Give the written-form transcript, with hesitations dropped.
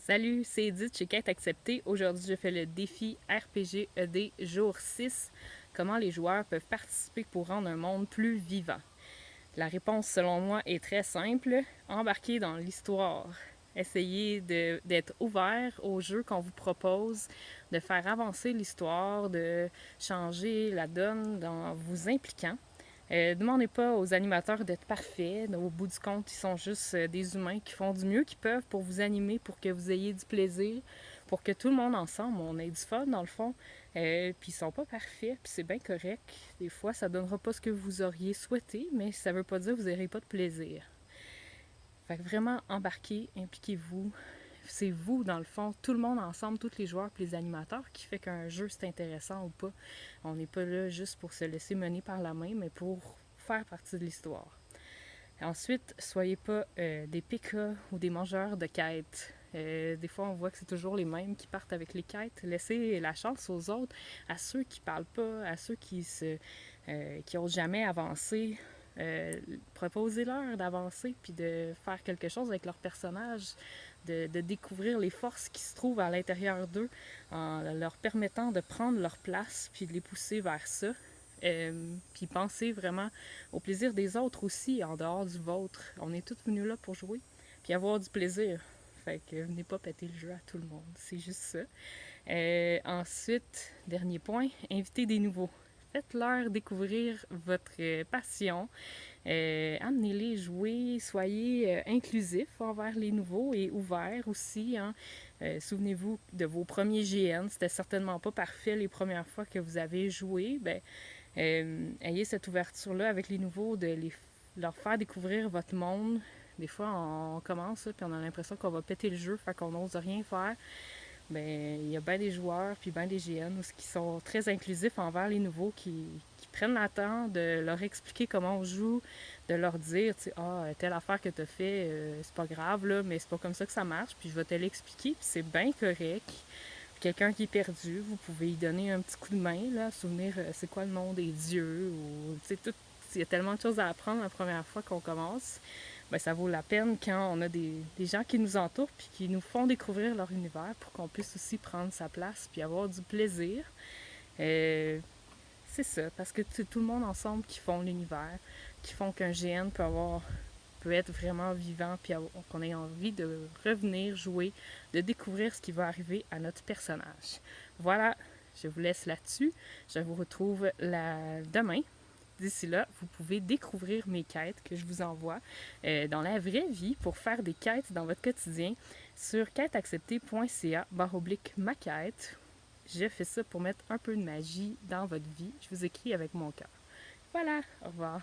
Salut, c'est Edith chez Quête Acceptée. Aujourd'hui, je fais le défi RPG ED jour 6. Comment les joueurs peuvent participer pour rendre un monde plus vivant? La réponse, selon moi, est très simple. Embarquez dans l'histoire. Essayez d'être ouvert au jeu qu'on vous propose, de faire avancer l'histoire, de changer la donne en vous impliquant. Demandez pas aux animateurs d'être parfaits. Au bout du compte, ils sont juste des humains qui font du mieux qu'ils peuvent pour vous animer, pour que vous ayez du plaisir, pour que tout le monde ensemble, on ait du fun dans le fond. Puis ils sont pas parfaits, puis c'est bien correct. Des fois, ça donnera pas ce que vous auriez souhaité, mais ça veut pas dire que vous n'aurez pas de plaisir. Fait que vraiment, embarquez, impliquez-vous. C'est vous, dans le fond, tout le monde ensemble, tous les joueurs et les animateurs, qui fait qu'un jeu, c'est intéressant ou pas. On n'est pas là juste pour se laisser mener par la main, mais pour faire partie de l'histoire. Ensuite, soyez pas des PK ou des mangeurs de quêtes. Des fois, on voit que c'est toujours les mêmes qui partent avec les quêtes. Laissez la chance aux autres, à ceux qui parlent pas, à ceux qui osent jamais avancer. Proposez-leur d'avancer puis de faire quelque chose avec leur personnage, de découvrir les forces qui se trouvent à l'intérieur d'eux en leur permettant de prendre leur place puis de les pousser vers ça. Puis pensez vraiment au plaisir des autres aussi, en dehors du vôtre. On est tous venus là pour jouer, puis avoir du plaisir. Fait que venez pas péter le jeu à tout le monde, c'est juste ça. Ensuite, dernier point, invitez des nouveaux. Faites-leur découvrir votre passion. Amenez-les jouer, soyez inclusifs envers les nouveaux et ouverts aussi. Hein. Souvenez-vous de vos premiers GN, c'était certainement pas parfait les premières fois que vous avez joué. Ben, ayez cette ouverture-là avec les nouveaux, leur faire découvrir votre monde. Des fois, on commence, puis on a l'impression qu'on va péter le jeu, fait qu'on n'ose rien faire. Ben, il y a bien des joueurs, puis bien des GN qui sont très inclusifs envers les nouveaux, qui prennent le temps de leur expliquer comment on joue, de leur dire, tu sais, telle affaire que tu as fait, c'est pas grave, là, mais c'est pas comme ça que ça marche, puis je vais te l'expliquer, puis c'est bien correct. Quelqu'un qui est perdu, vous pouvez y donner un petit coup de main, là, souvenir c'est quoi le nom des dieux, ou tu sais, tout. Il y a tellement de choses à apprendre la première fois qu'on commence. Ben, ça vaut la peine quand on a des gens qui nous entourent puis qui nous font découvrir leur univers pour qu'on puisse aussi prendre sa place puis avoir du plaisir. Euh, c'est ça, parce que c'est tout le monde ensemble qui font l'univers, qui font qu'un GN peut être vraiment vivant puis qu'on ait envie de revenir jouer, de découvrir ce qui va arriver à notre personnage. Voilà, je vous laisse là-dessus. Je vous retrouve demain. D'ici là, vous pouvez découvrir mes quêtes que je vous envoie dans la vraie vie pour faire des quêtes dans votre quotidien sur quêteacceptée.ca/ma quête. Je fais ça pour mettre un peu de magie dans votre vie. Je vous écris avec mon cœur. Voilà, au revoir.